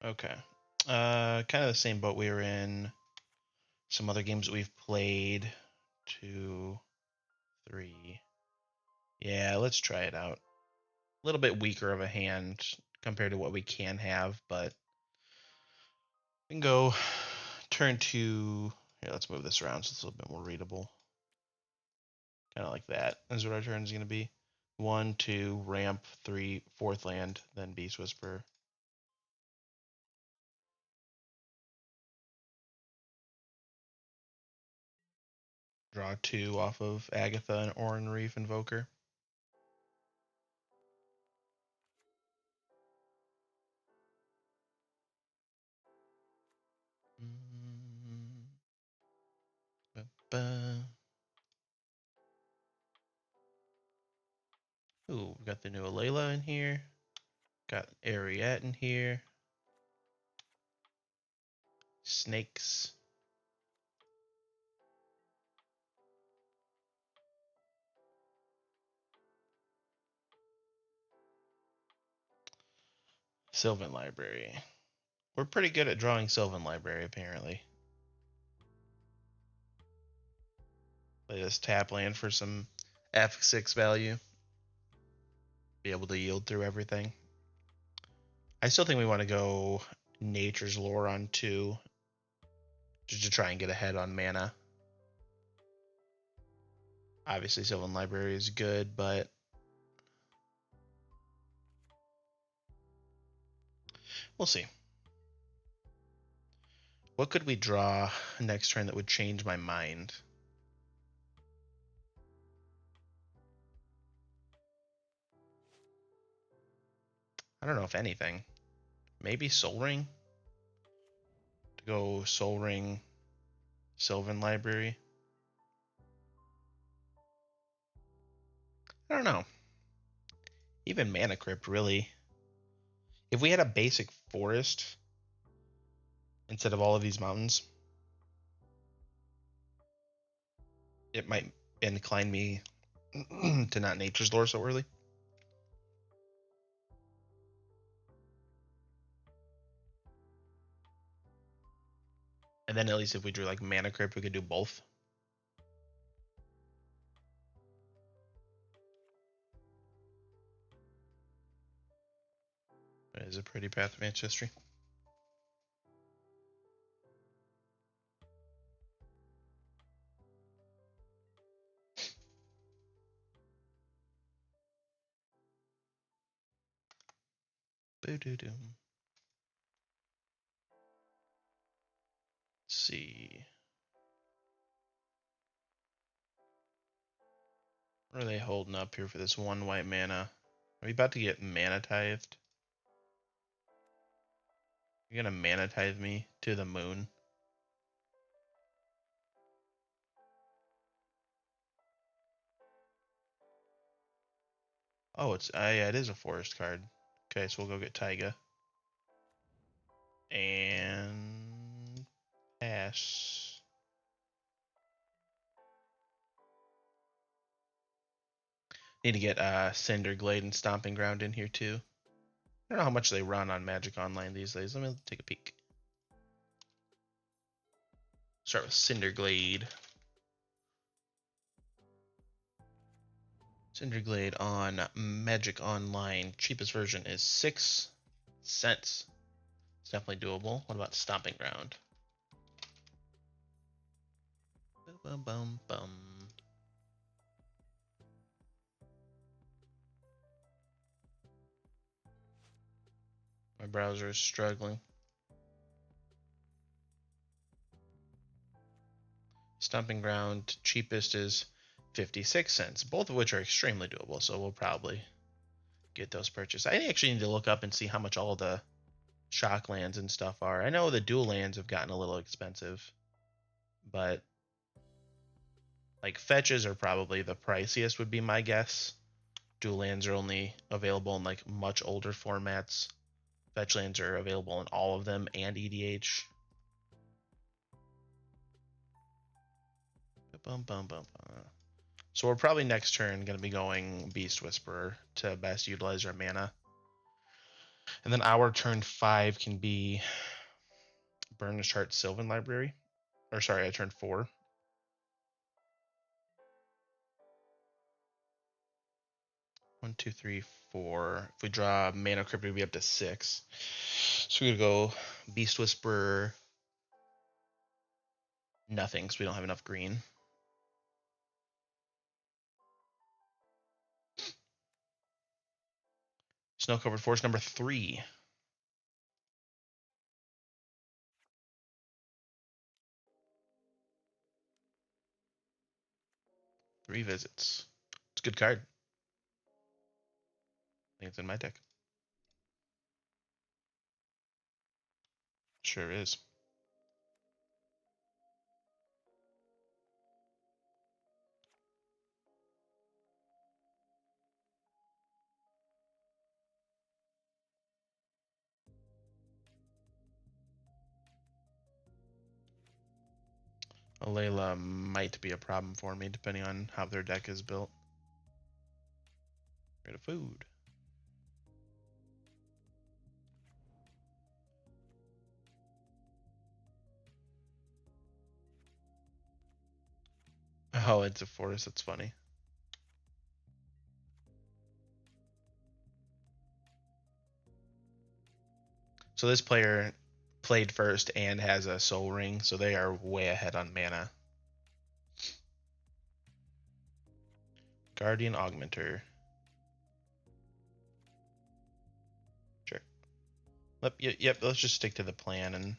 Okay. Kind of the same boat we were in. Some other games that we've played. 2, 3. Yeah, let's try it out. A little bit weaker of a hand compared to what we can have, but we can go turn 2. Here, let's move this around so it's a little bit more readable. Kind of like that. That's what our turn is going to be. 1, 2, ramp, 3, fourth land, then Beast Whisperer. Draw 2 off of Agatha and Oran Reef Invoker. Ooh, we got the new Alayla in here. Got Ariette in here. Snakes. Sylvan Library. We're pretty good at drawing Sylvan Library, apparently. Play this tap land for some F6 value. Be able to yield through everything. I still think we want to go Nature's Lore on 2. Just to try and get ahead on mana. Obviously, Sylvan Library is good, but we'll see. What could we draw next turn that would change my mind? I don't know if anything. Maybe Soul Ring? To go Soul Ring, Sylvan Library? I don't know. Even Mana Crypt, really. If we had a basic forest instead of all of these mountains, it might incline me to not Nature's Lore so early. And then at least if we drew like Mana Crypt, we could do both. It is a pretty Path of Ancestry. Boo-doo-doo. Let's see. What are they holding up here for this 1 white mana? Are we about to get mana tithed? You're gonna mana tithe me to the moon? Oh, yeah, it is a forest card. Okay, so we'll go get Taiga. And pass. Need to get Cinder Glade and Stomping Ground in here too. I don't know how much they run on Magic Online these days. Let me take a peek. Start with Cinder Glade. Cinder Glade on Magic Online. Cheapest version is 6 cents. It's definitely doable. What about Stomping Ground? Bum, bum, bum. My browser is struggling. Stomping Ground cheapest is 56 cents, both of which are extremely doable, so we'll probably get those purchased. I actually need to look up and see how much all the shock lands and stuff are. I know the dual lands have gotten a little expensive, but like fetches are probably the priciest would be my guess. Dual lands are only available in like much older formats. Fetch lands are available in all of them and EDH. Bum, bum, bum, bum. So we're probably next turn going to be going Beast Whisperer to best utilize our mana. And then our turn 5 can be Burnish Heart Sylvan Library. Or sorry, I turned 4. 1, 2, 3, 4. If we draw Mana Crypt, we'd be up to 6. So we're gonna go Beast Whisperer, nothing, because we don't have enough green. Snow Covered Forest number 3. Three visits. It's a good card. I think it's in my deck. Sure is. Alayla might be a problem for me, depending on how their deck is built. Rid of food. Oh, it's a forest. That's funny. So this player played first and has a soul ring, so they are way ahead on mana. Guardian Augmenter. Sure. Yep, let's just stick to the plan and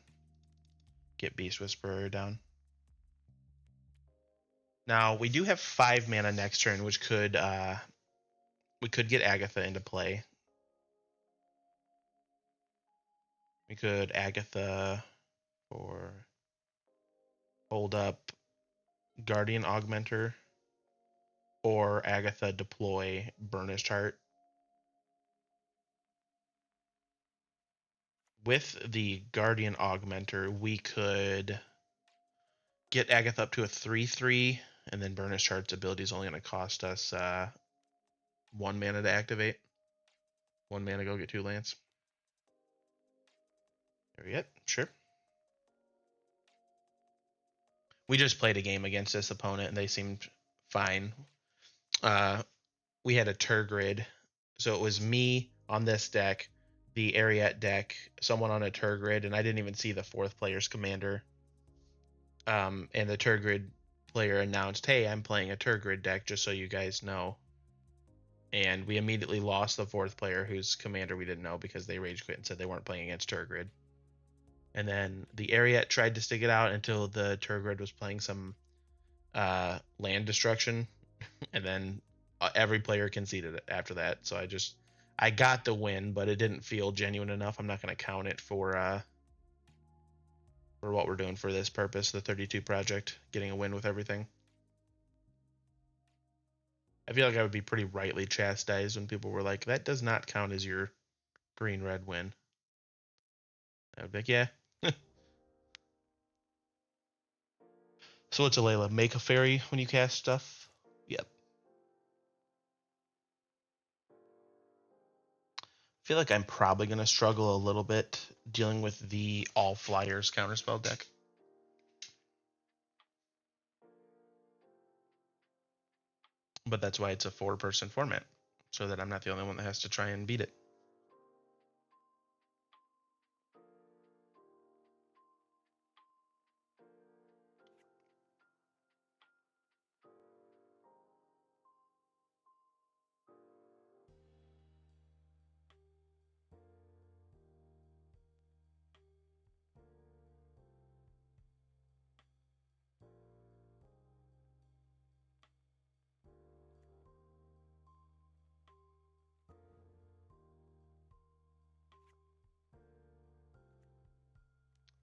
get Beast Whisperer down. Now, we do have 5 mana next turn, which could we could get Agatha into play. We could Agatha or hold up Guardian Augmenter, or Agatha deploy Burnished Heart. With the Guardian Augmenter, we could get Agatha up to a 3/3, and then Burnished Heart's ability is only going to cost us 1 mana to activate. 1 mana, go get 2 lands. There we go. Sure. We just played a game against this opponent, and they seemed fine. We had a Turgrid, so it was me on this deck, the Ariat deck, someone on a Turgrid, and I didn't even see the 4th player's commander. And the Turgrid player announced, "Hey, I'm playing a Turgrid deck, just so you guys know." And we immediately lost the 4th player, whose commander we didn't know, because they rage quit and said they weren't playing against Turgrid. And then the Ariat tried to stick it out until the Turgrid was playing some land destruction, and then every player conceded it after that. So I got the win, but it didn't feel genuine enough. I'm not going to count it for what we're doing for this purpose, the 32 project, getting a win with everything. I feel like I would be pretty rightly chastised when people were like, "That does not count as your green-red win." I would be like, "Yeah." So what's a Layla? Make a fairy when you cast stuff? Yep. I feel like I'm probably going to struggle a little bit dealing with the all flyers counterspell deck. But that's why it's a 4-person format, so that I'm not the only one that has to try and beat it.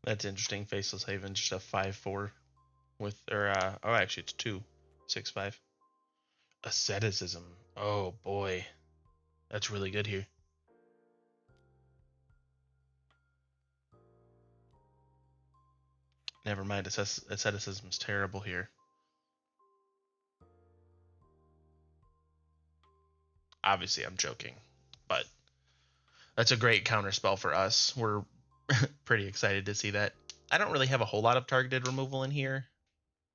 That's interesting. Faceless Haven, just a 5/4 with, or oh, actually it's 2, 6/5. Asceticism. Oh boy, that's really good here. Never mind, asceticism's terrible here. Obviously, I'm joking, but That's a great counter spell for us. We're pretty excited to see that. I don't really have a whole lot of targeted removal in here.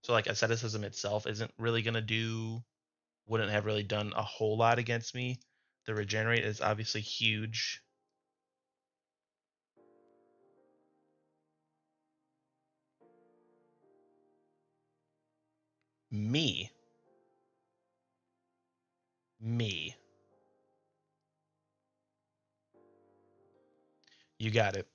So like asceticism itself isn't really gonna do, wouldn't have really done a whole lot against me. The regenerate is obviously huge. Me. You got it.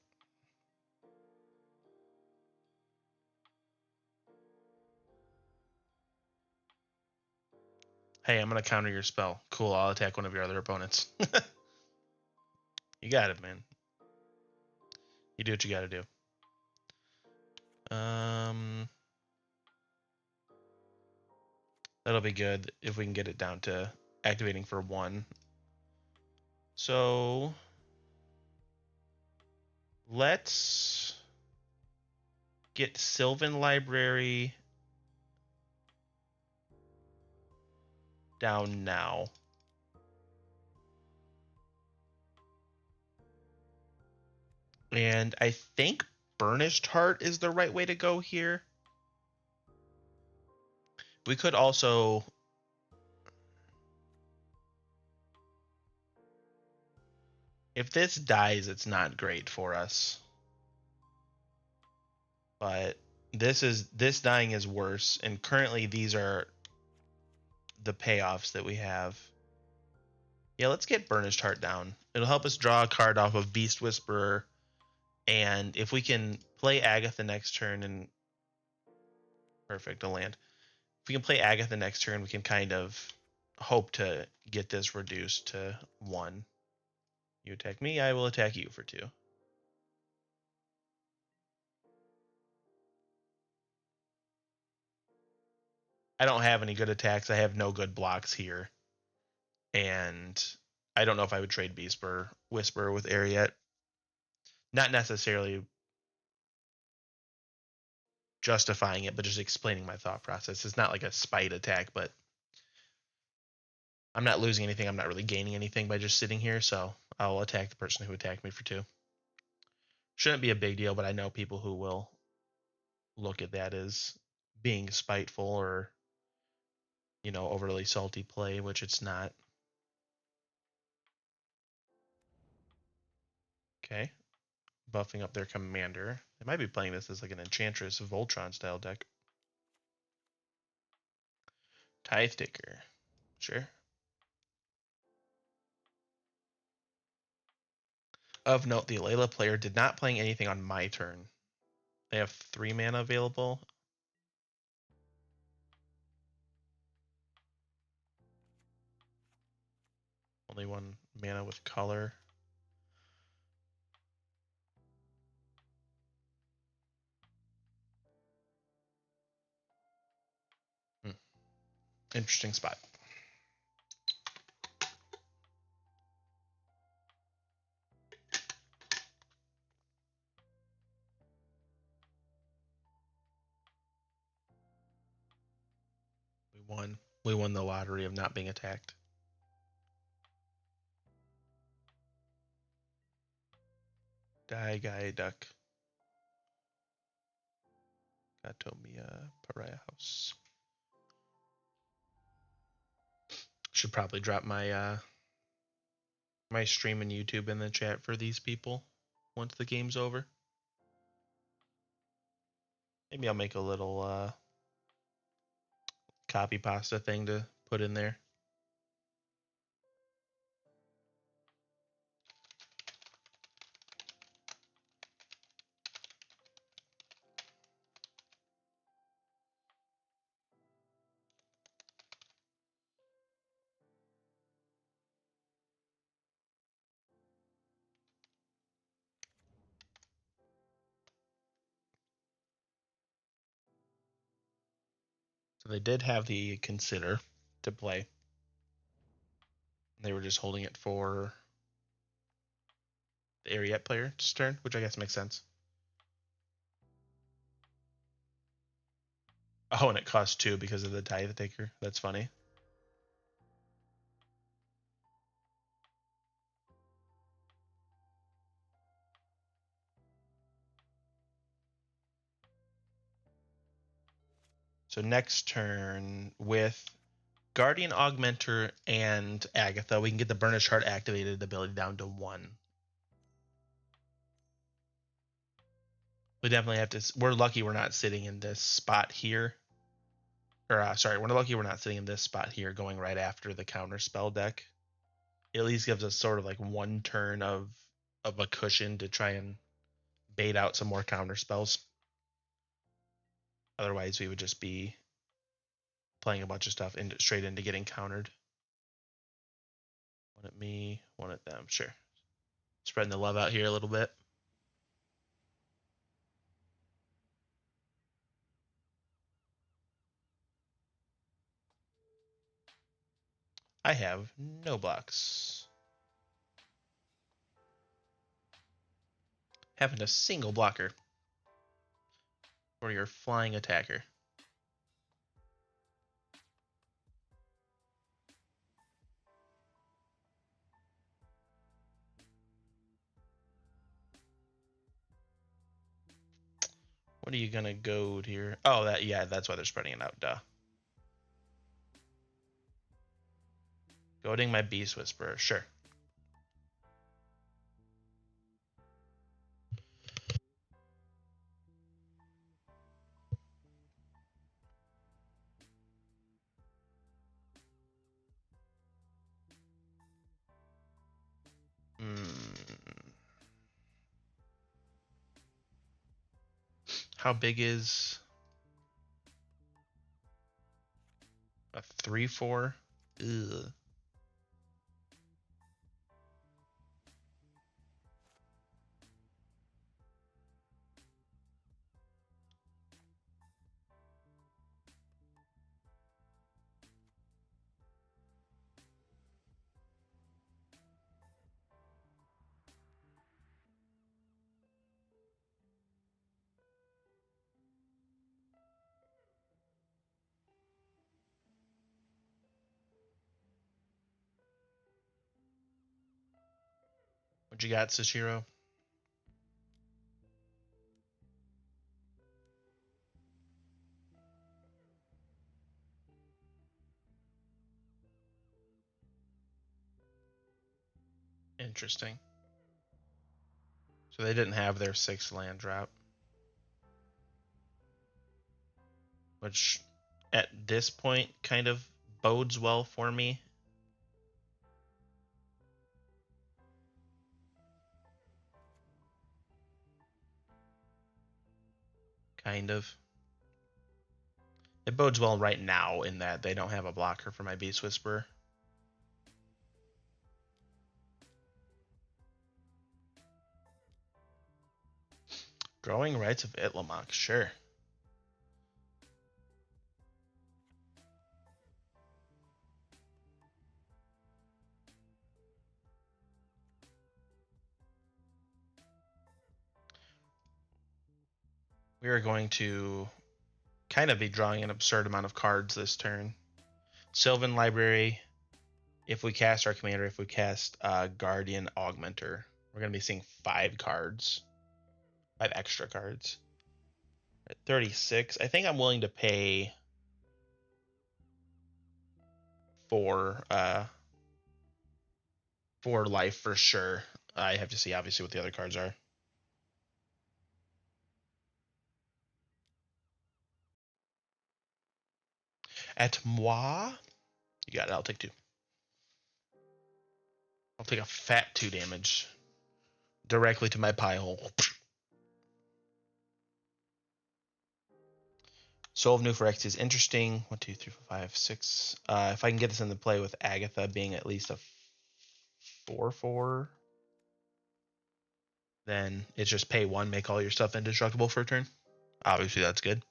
Hey, I'm gonna counter your spell. Cool, I'll attack one of your other opponents. You got it, man. You do what you gotta do. That'll be good if we can get it down to activating for 1. So let's get Sylvan Library down now. And I think Burnished Heart is the right way to go here. We could also... If this dies, it's not great for us. But this dying is worse, and currently these are the payoffs that we have. Yeah, let's get Burnished Heart down. It'll help us draw a card off of Beast Whisperer, and if we can play Agatha next turn and perfect, a land. If we can play Agatha next turn, we can kind of hope to get this reduced to 1. You attack me, I will attack you for 2. I don't have any good attacks. I have no good blocks here. And I don't know if I would trade Beast Whisperer with Ariet. Not necessarily justifying it, but just explaining my thought process. It's not like a spite attack, but I'm not losing anything. I'm not really gaining anything by just sitting here, so I'll attack the person who attacked me for 2. Shouldn't be a big deal, but I know people who will look at that as being spiteful or, you know, overly salty play, which it's not. Okay. Buffing up their commander. They might be playing this as like an Enchantress Voltron style deck. Tithe Taker. Sure. Of note, the Alayla player did not playing anything on my turn. They have 3 mana available. Only 1 mana with color. Interesting spot. We won the lottery of not being attacked. Die guy duck. Gatomia Pariah House. Should probably drop my my stream and YouTube in the chat for these people once the game's over. Maybe I'll make a little copy pasta thing to put in there. So they did have the Consider to play. They were just holding it for the Ariet player's turn, which I guess makes sense. Oh, and it costs 2 because of the Tithe Taker. That's funny. So next turn with Guardian Augmenter and Agatha, we can get the Burnished Heart activated ability down to 1. We definitely have to. We're lucky we're not sitting in this spot here. Or sorry, we're lucky we're not sitting in this spot here, going right after the counter spell deck. It at least gives us sort of like one turn of a cushion to try and bait out some more counter spells. Otherwise, we would just be playing a bunch of stuff straight into getting countered. One at me, one at them. Sure. Spreading the love out here a little bit. I have no blocks. Haven't a single blocker for your flying attacker. What are you gonna goad here? Oh, that's why they're spreading it out. Duh. Goading my Beast Whisperer. Sure. How big is a 3/4? Ugh. What you got, Sashiro? Interesting. So they didn't have their 6th land drop. Which, at this point, kind of bodes well for me. Kind of. It bodes well right now in that they don't have a blocker for my Beast Whisperer. Growing Rights of Itlamok, sure. We are going to kind of be drawing an absurd amount of cards this turn. Sylvan Library, if we cast our commander, if we cast Guardian Augmenter, we're going to be seeing 5 cards. 5 extra cards. At 36, I think I'm willing to pay for life for sure. I have to see obviously what the other cards are. At moi, you got it. I'll take 2. I'll take a fat 2 damage directly to my pie hole. Soul of New Phyrex is interesting. 1, 2, 3, 4, 5, 6. If I can get this into play with Agatha being at least a 4/4, then it's just pay 1, make all your stuff indestructible for a turn. Obviously, that's good.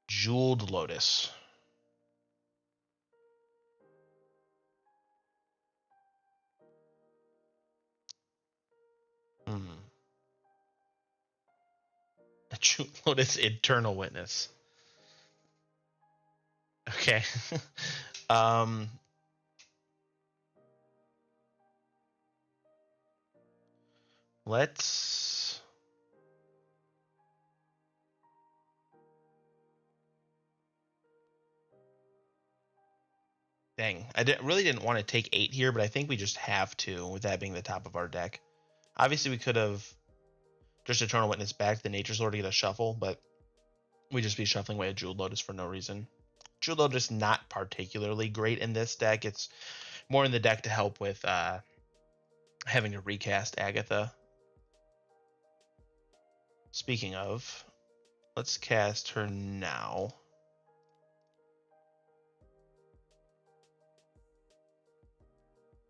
Jeweled Lotus. Jeweled Lotus Eternal Witness. Okay. Let's Dang, I really didn't want to take 8 here, but I think we just have to, with that being the top of our deck. Obviously, we could have just Eternal Witness back the Nature's Lord to get a shuffle, but we just be shuffling away a Jeweled Lotus for no reason. Jeweled Lotus not particularly great in this deck. It's more in the deck to help with having to recast Agatha. Speaking of, let's cast her now.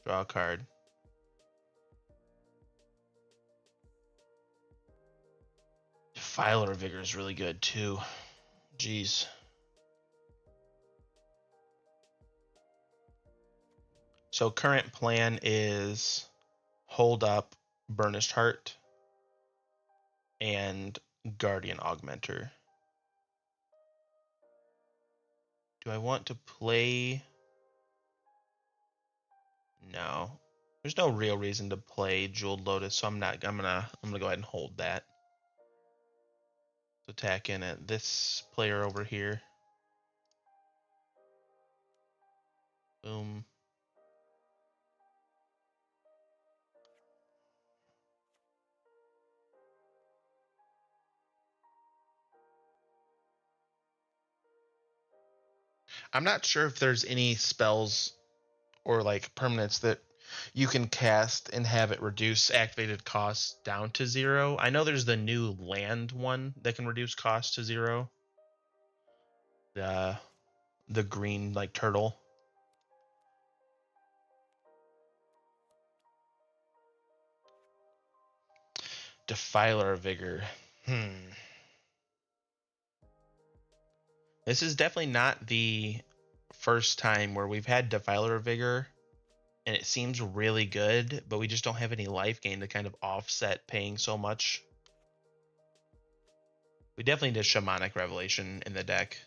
Draw a card. Defiler of Vigor is really good too. Jeez. So current plan is hold up Burnished Heart and Guardian Augmenter. Do I want to play? No. There's no real reason to play Jeweled Lotus, so I'm gonna go ahead and hold that. Attack in at this player over here. Boom. I'm not sure if there's any spells or like permanents that you can cast and have it reduce activated costs down to 0. I know there's the new land one that can reduce cost to 0. The green like turtle. Defiler of Vigor. This is definitely not the first time where we've had Defiler of Vigor and it seems really good, but we just don't have any life gain to kind of offset paying so much. We definitely need a Shamanic Revelation in the deck.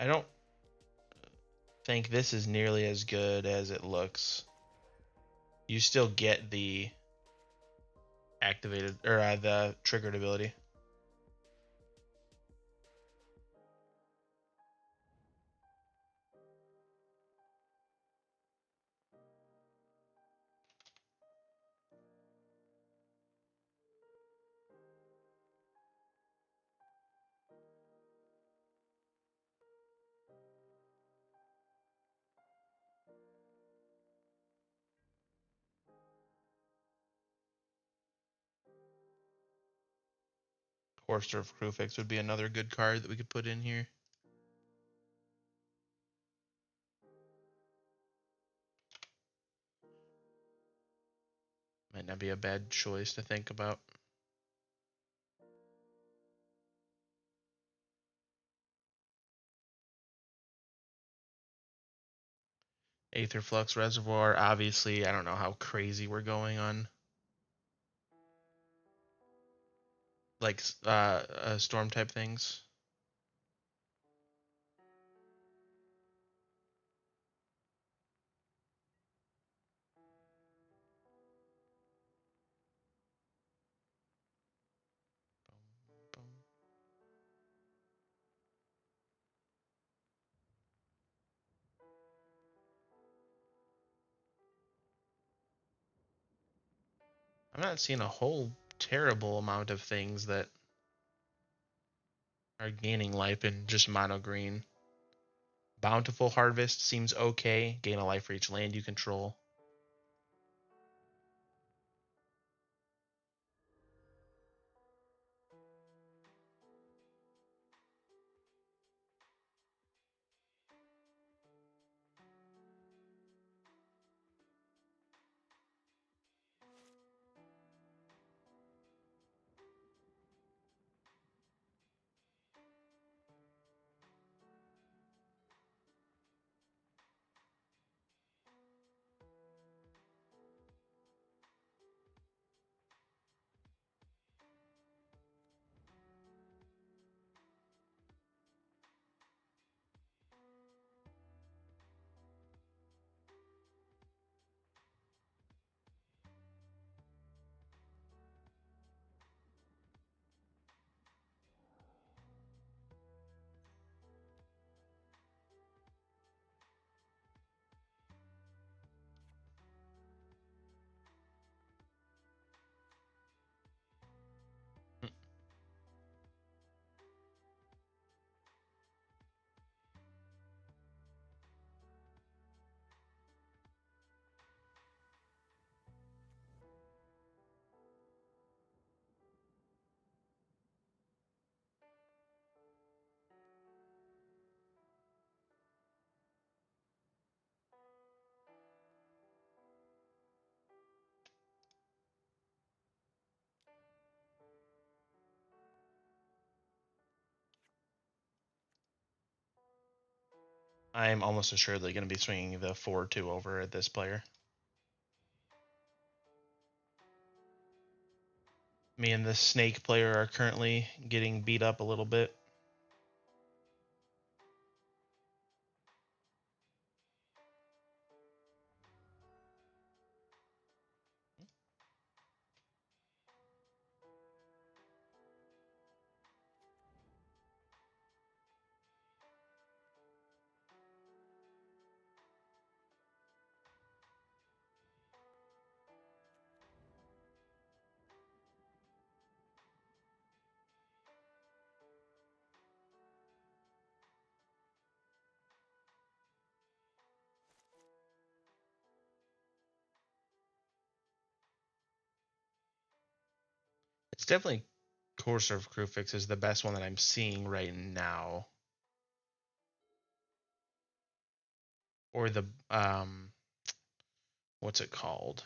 I don't think this is nearly as good as it looks. You still get the activated or the triggered ability. Horster of Krufix would be another good card that we could put in here. Might not be a bad choice to think about. Aetherflux Reservoir, obviously, I don't know how crazy we're going on. Like storm type things. I'm not seeing a whole terrible amount of things that are gaining life in just mono green. Bountiful Harvest seems okay. Gain a life for each land you control. I'm almost assuredly going to be swinging the 4-2 over at this player. Me and the snake player are currently getting beat up a little bit. It's definitely Courser of Crewfix is the best one that I'm seeing right now. Or the what's it called?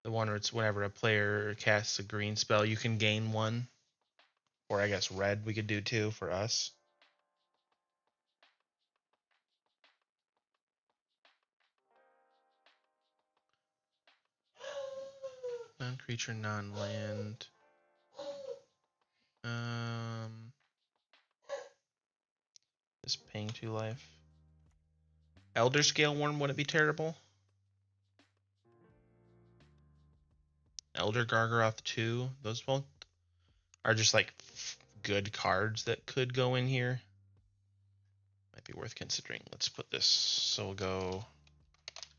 The one where it's whenever a player casts a green spell, you can gain one. Or I guess red we could do too for us. Non-creature, non-land. Just paying 2 life. Elder Scale Worm wouldn't be terrible. Elder Gargaroth 2. Those both are just like good cards that could go in here. Might be worth considering. Let's put this. So we'll go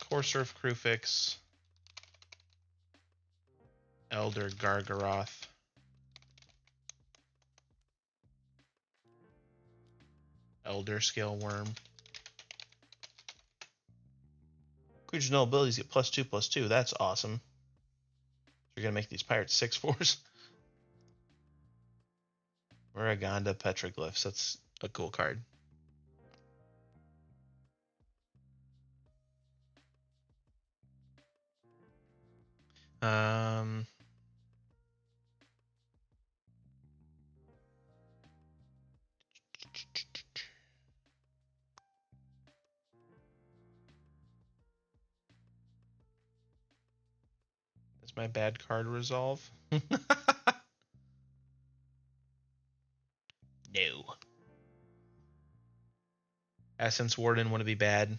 Courser of Crewfix, Elder Gargaroth, Elder Scale Worm. Creature no abilities get +2/+2. That's awesome. You're gonna make these pirates 6/4s. Raragonda Petroglyphs. That's a cool card. Is my bad card resolve? No. Essence Warden wouldn't be bad.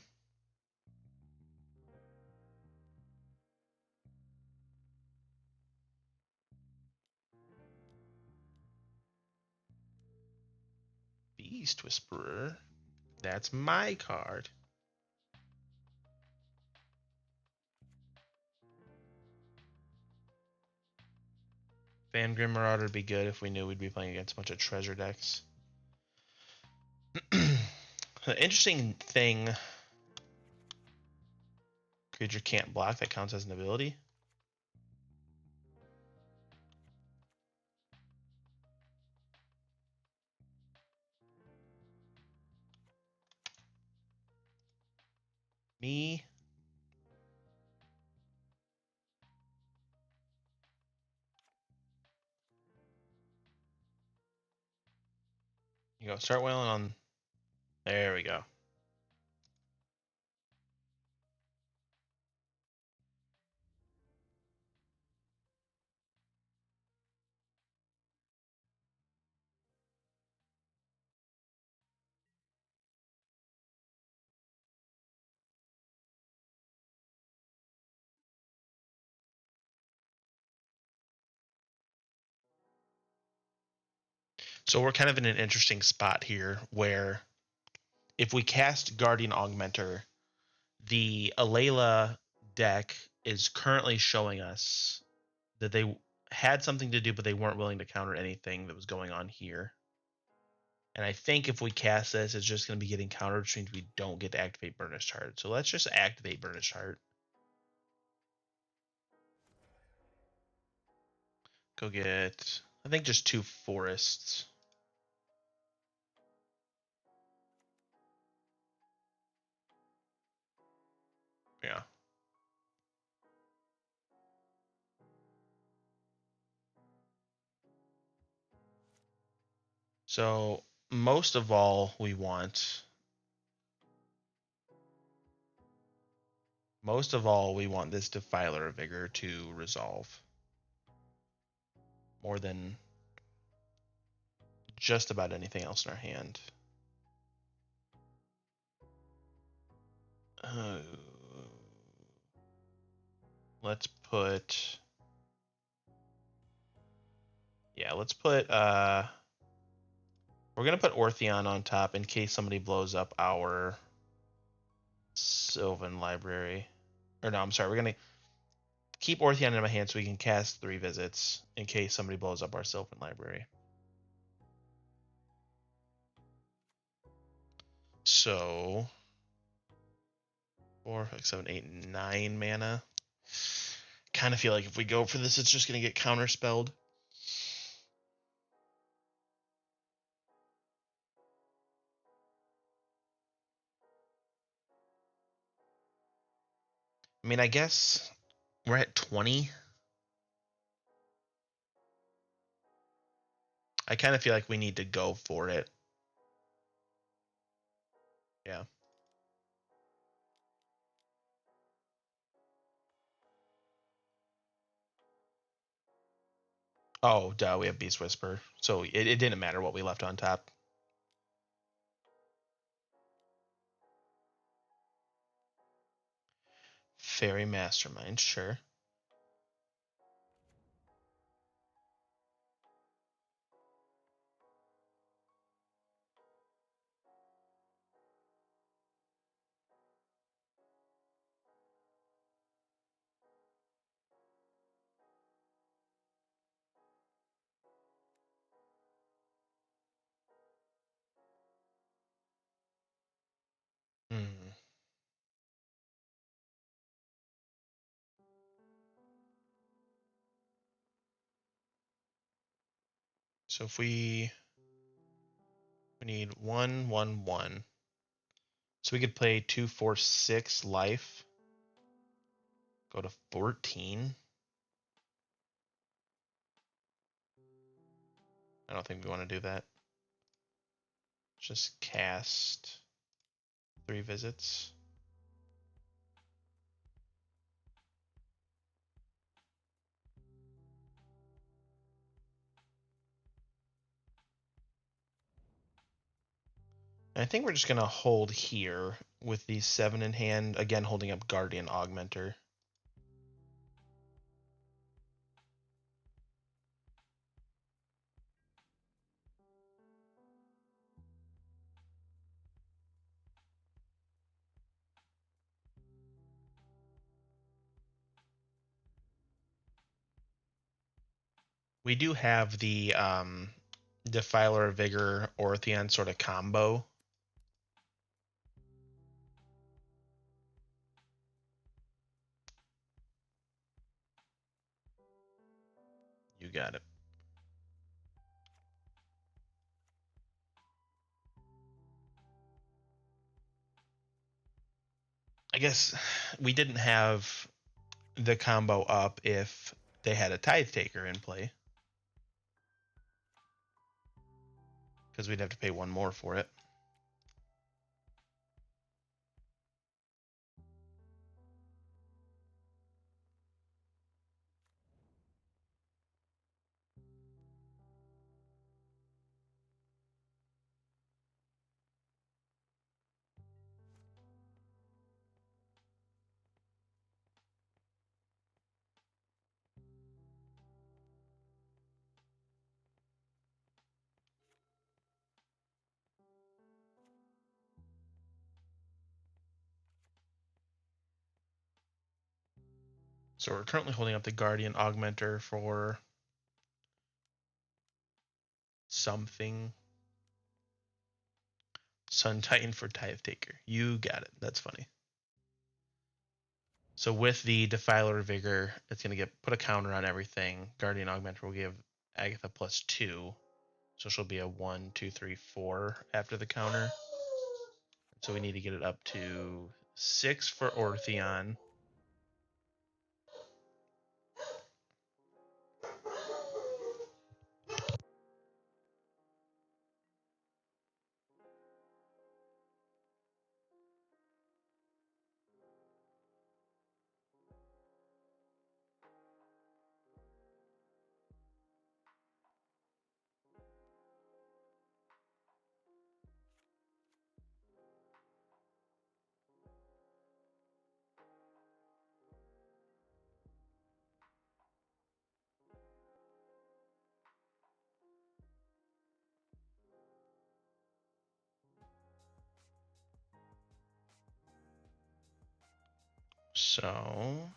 Beast Whisperer. That's my card. Vangrim Marauder would be good if we knew we'd be playing against a bunch of treasure decks. The interesting thing, creature can't block, that counts as an ability. Me. You go, start wailing on. There we go. So we're kind of in an interesting spot here where if we cast Guardian Augmenter, the Alayla deck is currently showing us that they had something to do, but they weren't willing to counter anything that was going on here. And I think if we cast this, it's just going to be getting countered, which means we don't get to activate Burnished Heart. So let's just activate Burnished Heart. Go get, I think, just 2 forests. Yeah. So most of all, we want this Defiler of Vigor to resolve more than just about anything else in our hand. Let's put we're gonna put Ortheon on top in case somebody blows up our Sylvan library. Or no, I'm sorry, we're gonna keep Ortheon in my hand so we can cast 3 visits in case somebody blows up our Sylvan library. So 4, 5, 7, 8, 9 mana. Kind of feel like if we go for this, it's just gonna get counterspelled. I mean, I guess we're at 20. I kind of feel like we need to go for it. Yeah. Oh, duh, we have Beast Whisper. So it didn't matter what we left on top. Fairy Mastermind, sure. Hmm. So if we need 1, 1, 1. So we could play 2, 4, 6 life. Go to 14. I don't think we want to do that. Just cast 3 visits. And I think we're just going to hold here with these 7 in hand. Again, holding up Guardian Augmenter. We do have the Defiler of Vigor Ortheon sort of combo. You got it. I guess we didn't have the combo up if they had a Tithe Taker in play, because we'd have to pay 1 more for it. So we're currently holding up the Guardian Augmenter for something. Sun Titan for Tithe Taker. You got it. That's funny. So with the Defiler Vigor, it's going to put a counter on everything. Guardian Augmenter will give Agatha +2. So she'll be a 1, 2, 3, 4 after the counter. So we need to get it up to 6 for Ortheon. So,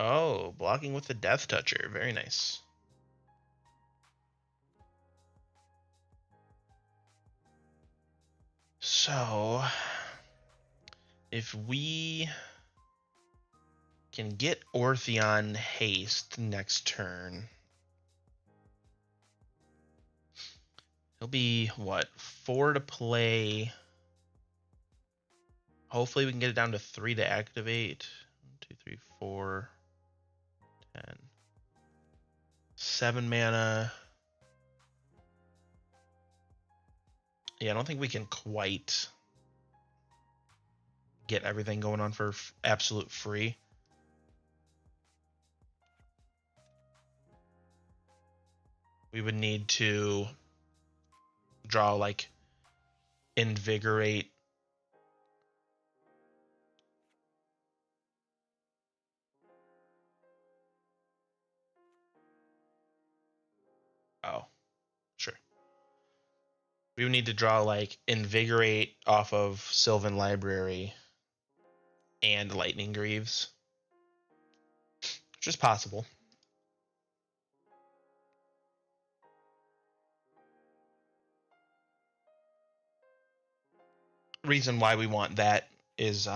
oh, blocking with the Death Toucher. Very nice. So, if we can get Ortheon haste next turn, he'll be, what, 4 to play. Hopefully we can get it down to 3 to activate. 1, 2, 3, 4, 10. 7 mana. Yeah, I don't think we can quite get everything going on for absolute free. We would need to draw like Invigorate. Oh, sure. We would need to draw like Invigorate off of Sylvan Library and Lightning Greaves, which is possible. Reason why we want that is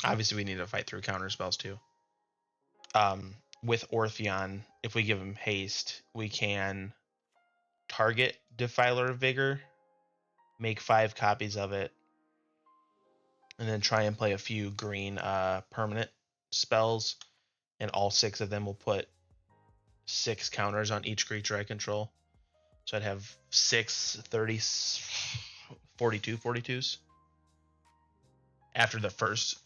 obviously we need to fight through counter spells too. With Ortheon, if we give him haste, we can target Defiler of Vigor, make 5 copies of it, and then try and play a few green permanent spells, and all 6 of them will put 6 counters on each creature I control. So I'd have 6 30 42 42s after the first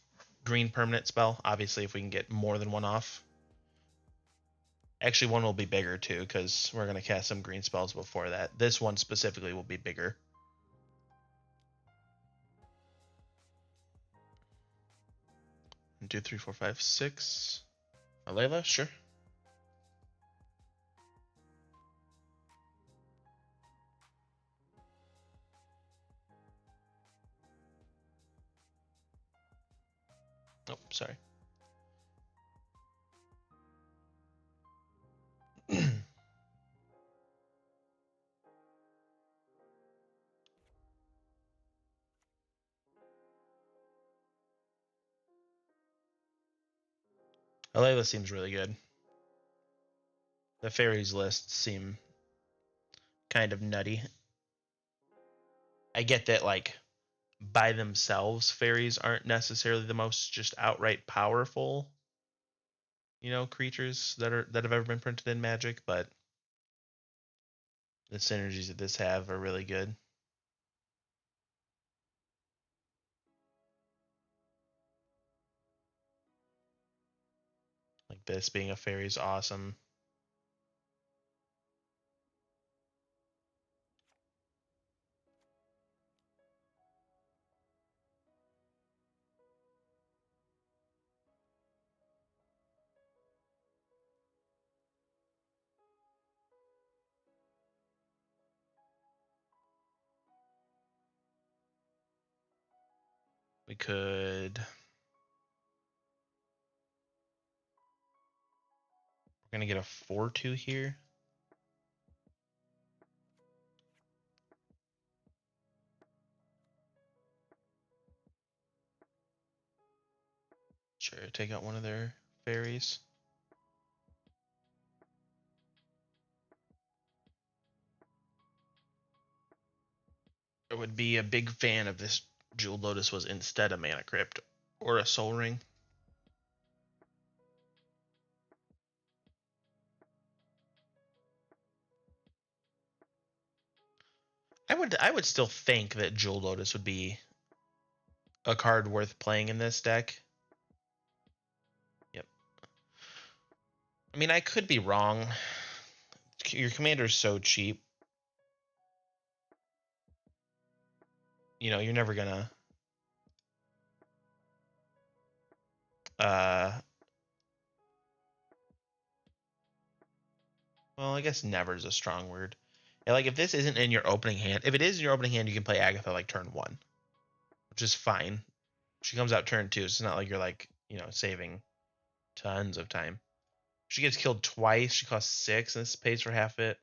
green permanent spell. Obviously, if we can get more than one off. Actually, one will be bigger too, because we're going to cast some green spells before that. This one specifically will be bigger. 1, 2, 3, 4, 5, 6. Alayla, sure. Oh, sorry. Alayla seems really good. The fairies lists seem kind of nutty. I get that, like, by themselves, fairies aren't necessarily the most just outright powerful, creatures that have ever been printed in Magic, but the synergies that this have are really good. Like this being a fairy is awesome. We could. We're going to get a 4/2 here. Sure, take out one of their fairies. I would be a big fan if this Jeweled Lotus was instead a Mana Crypt or a Soul Ring. I would still think that Jeweled Lotus would be a card worth playing in this deck. Yep. I mean, I could be wrong. Your commander's so cheap. You're never gonna well, I guess never is a strong word. Yeah, like if this isn't in your opening hand, if it is in your opening hand, you can play Agatha like turn 1, which is fine. She comes out turn 2, so it's not like you're like saving tons of time. She gets killed twice. She costs 6, and this pays for half it.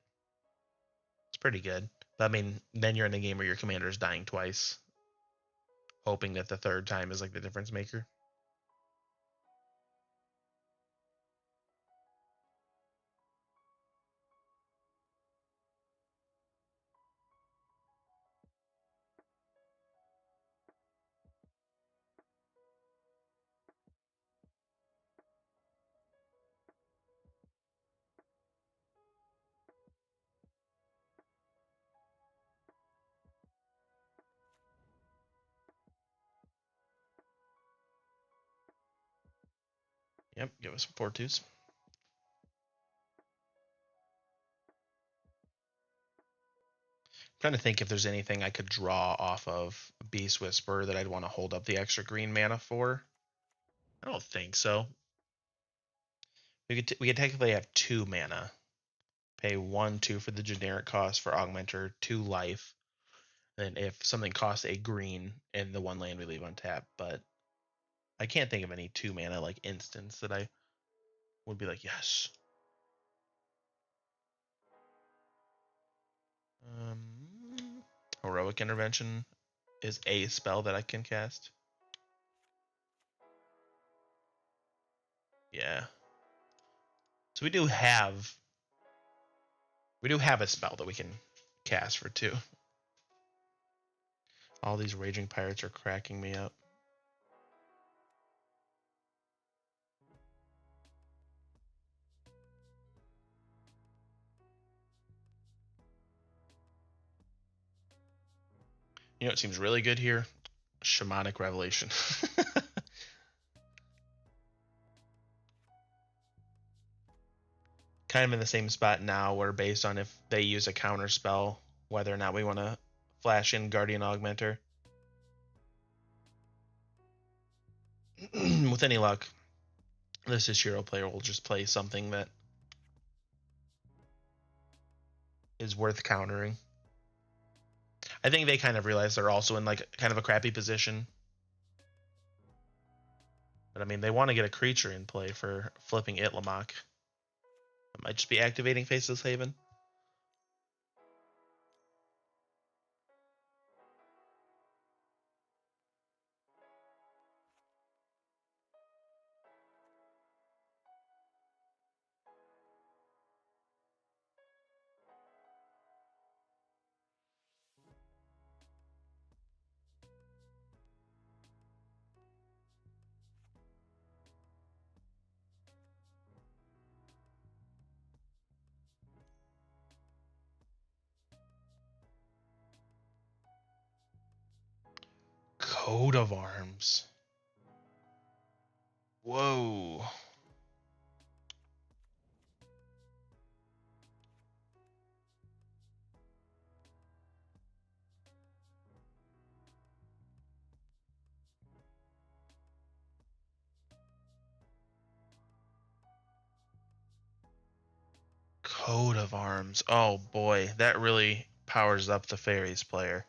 It's pretty good. But, I mean, then you're in a game where your commander is dying twice, hoping that the third time is like the difference maker. Yep, give us some 4/2s. I'm trying to think if there's anything I could draw off of Beast Whisperer that I'd want to hold up the extra green mana for. I don't think so. We could technically have 2 mana. Pay 1/2 for the generic cost for Augmenter, 2 life. Then if something costs a green and the 1 land we leave untapped, but I can't think of any 2 mana like instance that I would be like, yes. Heroic Intervention is a spell that I can cast. Yeah. So we do have a spell that we can cast for 2. All these Raging Pirates are cracking me up. You know what seems really good here? Shamanic Revelation. Kind of in the same spot now where based on if they use a counter spell, whether or not we want to flash in Guardian Augmenter. With any luck, this Ishiro player will just play something that is worth countering. I think they kind of realize they're also in like kind of a crappy position. But I mean, they want to get a creature in play for flipping Itlamok. It might just be activating Faceless Haven. Coat of Arms. Whoa. Coat of Arms. Oh boy, that really powers up the Fairies player.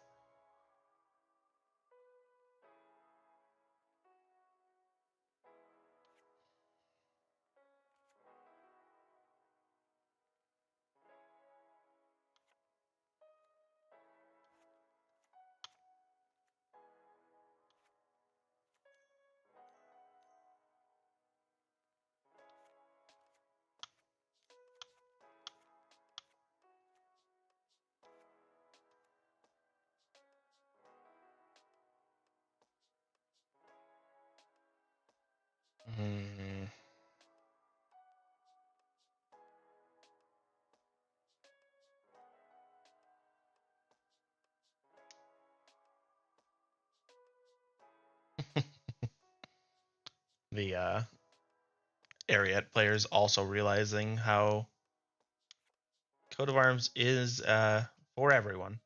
Mm. The Ariat players also realizing how Coat of Arms is for everyone.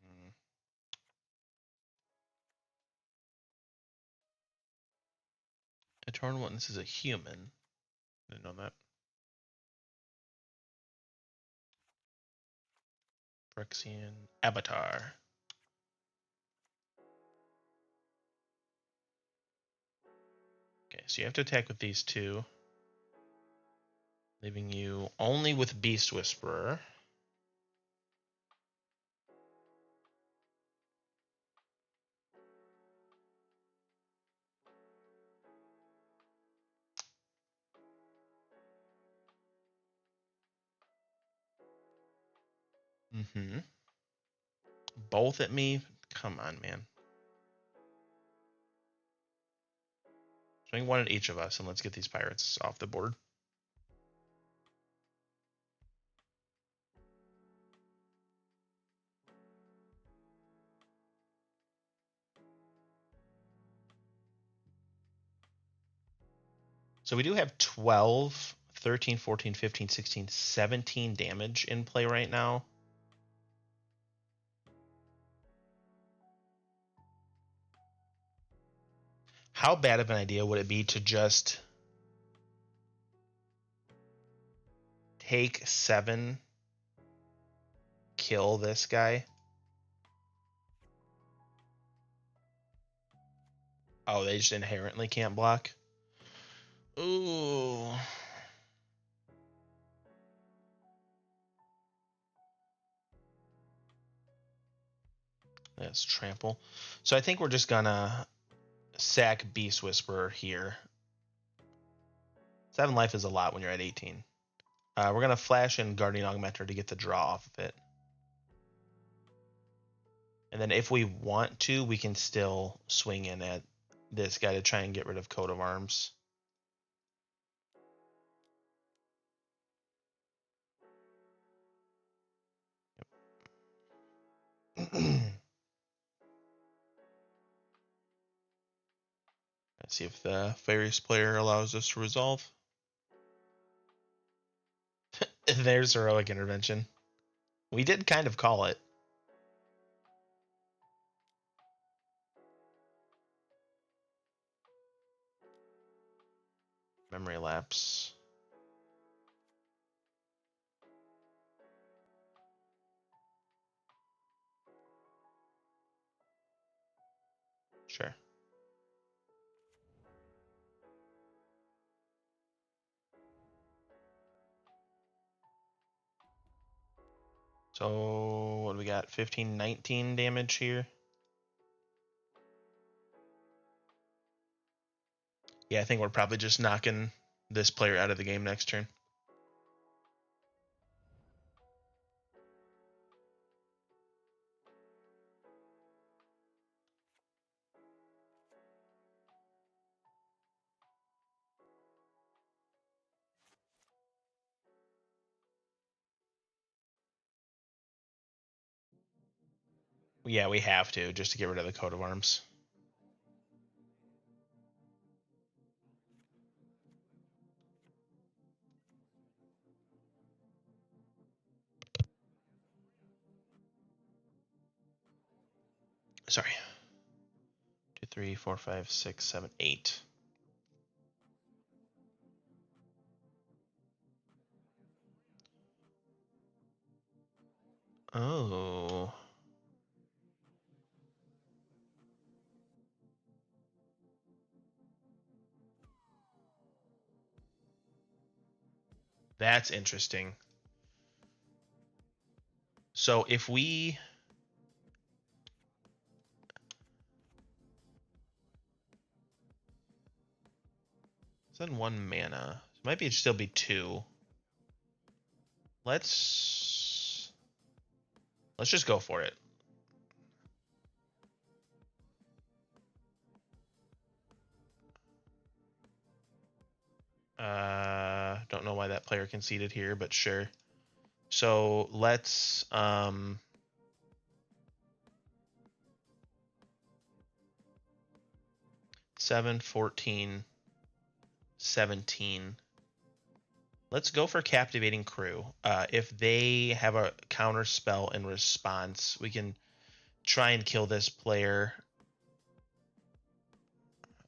Mm. A Torn one. This is a human. Didn't know that. Phyrexian Avatar. Okay, so you have to attack with these two, leaving you only with Beast Whisperer. Mm-hmm. Both at me? Come on, man. Swing one at each of us, and let's get these pirates off the board. So we do have 12, 13, 14, 15, 16, 17 damage in play right now. How bad of an idea would it be to just take 7, kill this guy? Oh, they just inherently can't block? Ooh. That's trample. So I think we're just gonna sack Beast Whisperer here. 7 life is a lot when you're at 18. We're gonna flash in Guardian Augmenter to get the draw off of it. And then if we want to, we can still swing in at this guy to try and get rid of Coat of Arms. Let's see if the Fairies player allows us to resolve. There's Heroic Intervention. We did kind of call it. Memory Lapse. Sure. So what do we got? 15, 19 damage here. Yeah, I think we're probably just knocking this player out of the game next turn. Yeah, we have to, just to get rid of the Coat of Arms. Sorry. 2, 3, 4, 5, 6, 7, 8. Oh. That's interesting. So if we... Send 1 mana. It might still be 2. Let's just go for it. Don't know why that player conceded here, but sure. So let's 7, 14, 17. Let's go for Captivating Crew. If they have a counter spell in response, we can try and kill this player.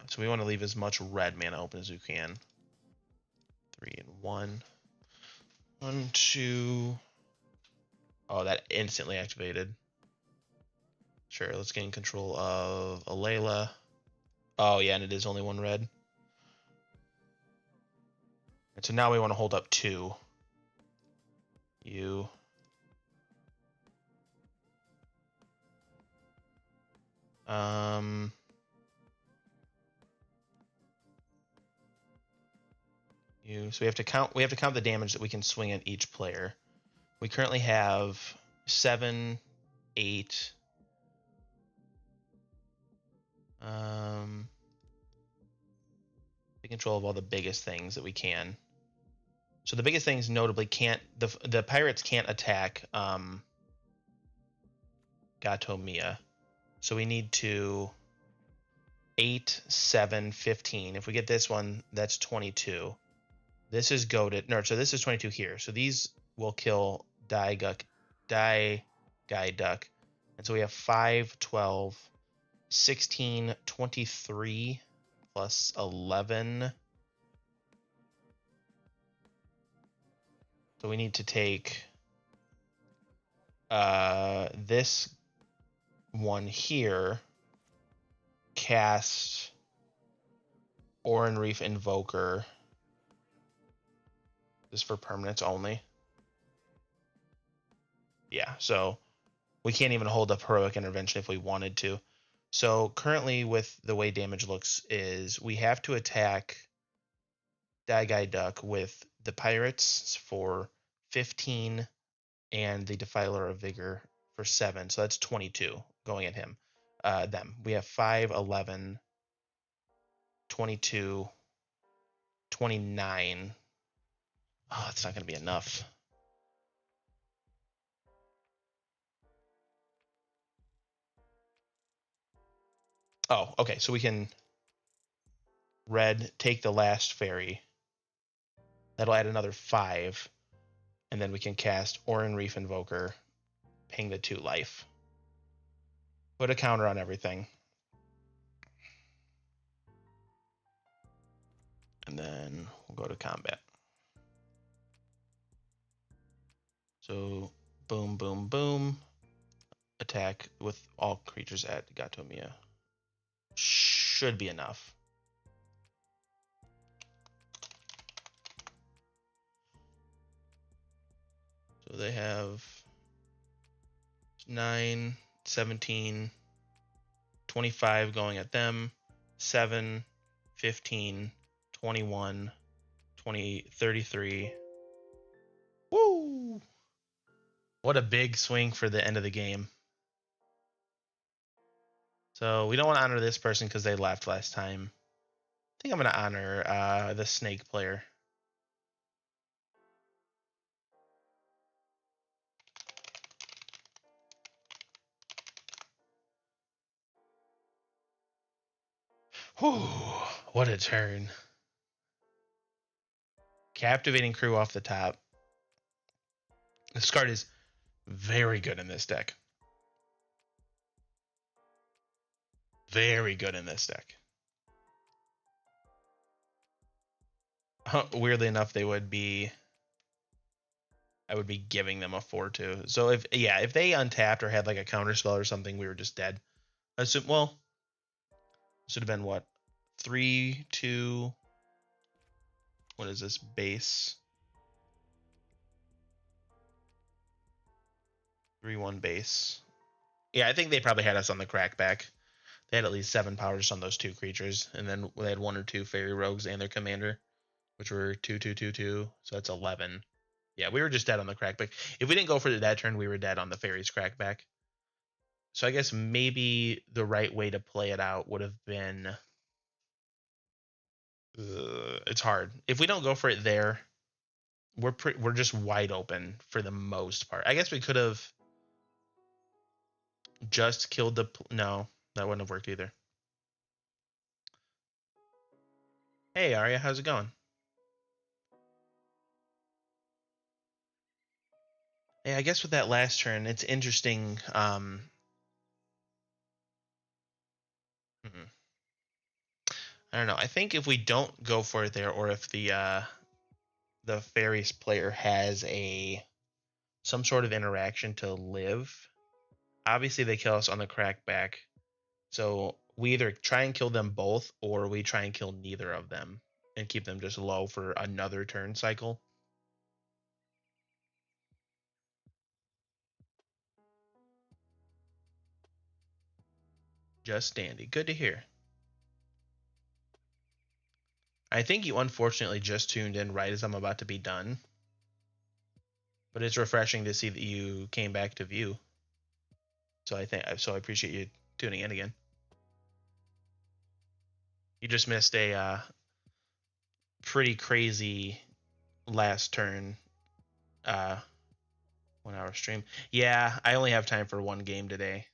So we want to leave as much red mana open as we can. 3 and 1. 1, 2. Oh, that instantly activated. Sure, let's gain control of Alayla. Oh, yeah, and it is only 1 red. And so now we want to hold up 2. You. So we have to count the damage that we can swing at each player. We currently have 7, 8. Take control of all the biggest things that we can. So the biggest things notably can't the pirates can't attack Gatomia. So we need to 8, 7, 15. If we get this one, that's 22. This is goaded. No, so this is 22 here. So these will kill Guy Duck. And so we have 5, 12, 16, 23 plus 11. So we need to take this one here, cast Oran Reef Invoker. This is for permanents only. Yeah, so we can't even hold up Heroic Intervention if we wanted to. So currently with the way damage looks is we have to attack Guy Duck with the Pirates for 15 and the Defiler of Vigor for 7. So that's 22 going at him. Them. We have 5, 11, 22, 29. Oh, it's not going to be enough. Oh, okay. So we can red, take the last fairy. That'll add another 5. And then we can cast Oran Reef Invoker, ping the 2 life. Put a counter on everything. And then we'll go to combat. So boom, boom, boom. Attack with all creatures at Gatomia. Should be enough. So they have 9, 17, 25 going at them, 7, 15, 21, 20, 33. Woo! What a big swing for the end of the game. So we don't want to honor this person because they left last time. I think I'm going to honor the snake player. Whew, what a turn. Captivating Crew off the top. This card is very good in this deck. Very good in this deck. Weirdly enough, I would be giving them a 4/2. So if they untapped or had like a counter spell or something, we were just dead. Well, should have been what? 3, 2. What is this base? 3/1 base. Yeah, I think they probably had us on the crackback. They had at least 7 powers on those 2 creatures, and then they had 1 or 2 fairy rogues and their commander, which were 2, 2, 2, 2. So that's 11. Yeah, we were just dead on the crackback. If we didn't go for that turn, we were dead on the fairies crackback. So I guess maybe the right way to play it out would have been. It's hard. If we don't go for it there, we're just wide open for the most part. I guess we could have just killed the. No, that wouldn't have worked either. Hey Arya, how's it going? Hey, I guess with that last turn, it's interesting. I don't know. I think if we don't go for it there, or if the fairies player has some sort of interaction to live, obviously they kill us on the crackback. So we either try and kill them both, or we try and kill neither of them and keep them just low for another turn cycle. Just dandy. Good to hear. I think you unfortunately just tuned in right as I'm about to be done. But it's refreshing to see that you came back to view. So I appreciate you tuning in again. You just missed a pretty crazy last turn 1 hour stream. Yeah, I only have time for one game today.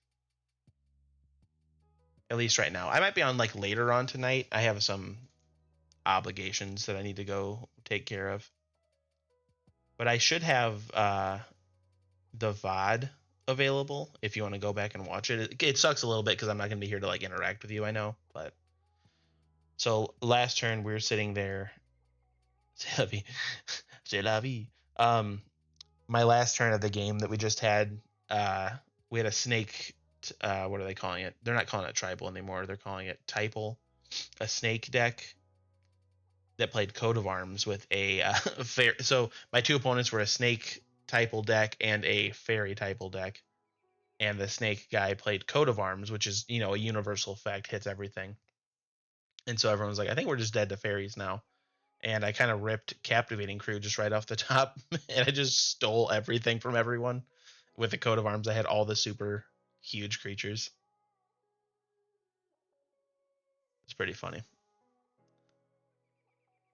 At least right now. I might be on like later on tonight. I have some obligations that I need to go take care of. But I should have the VOD available if you want to go back and watch it. It sucks a little bit because I'm not going to be here to like interact with you, I know. But so last turn we were sitting there. C'est la vie. My last turn of the game that we just had, we had a snake. What are they calling it? They're not calling it tribal anymore. They're calling it typal. A snake deck that played Coat of Arms with a fair. So my two opponents were a snake typal deck and a fairy typal deck, and the snake guy played Coat of Arms, which is a universal effect, hits everything. And so everyone was like, I think we're just dead to fairies now. And I kind of ripped Captivating Crew just right off the top, and I just stole everything from everyone. With the Coat of Arms, I had all the super huge creatures. It's pretty funny.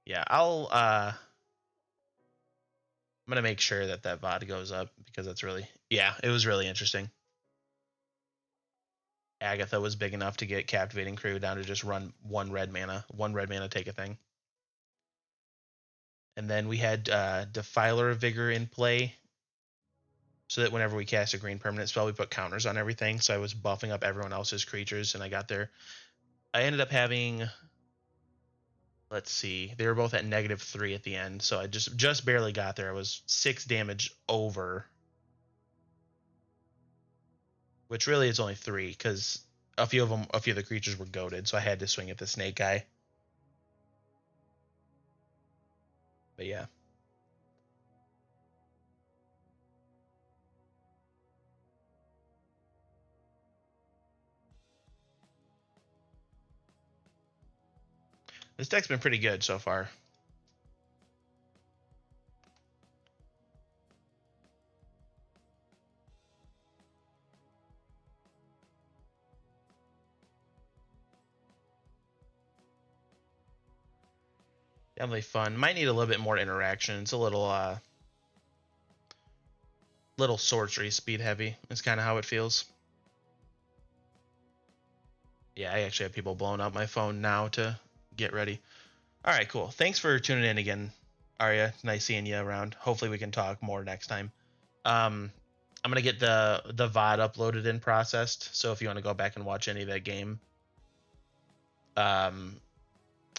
Yeah, I'm gonna make sure that VOD goes up because that's really, it was really interesting. Agatha was big enough to get Captivating Crew down to just run one red mana, take a thing. And then we had Defiler of Vigor in play, so that whenever we cast a green permanent spell, we put counters on everything. So I was buffing up everyone else's creatures, and I got there. I ended up having, let's see, they were both at -3 at the end, so I just barely got there. I was 6 damage over, which really is only 3 because a few of the creatures were goaded, so I had to swing at the snake guy. But yeah. This deck's been pretty good so far. Definitely fun. Might need a little bit more interaction. It's a little sorcery speed heavy. It's kind of how it feels. Yeah, I actually have people blowing up my phone now to get ready. All right, cool. Thanks for tuning in again, Arya. Nice seeing you around. Hopefully we can talk more next time. I'm gonna get the VOD uploaded and processed. So if you want to go back and watch any of that game,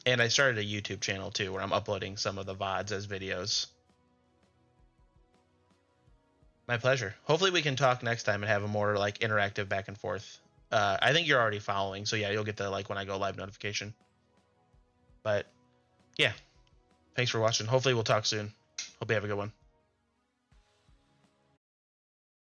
and I started a YouTube channel too where I'm uploading some of the VODs as videos. My pleasure. Hopefully we can talk next time and have a more like interactive back and forth. I think you're already following, so yeah, you'll get the like when I go live notification. But yeah, thanks for watching. Hopefully we'll talk soon. Hope you have a good one.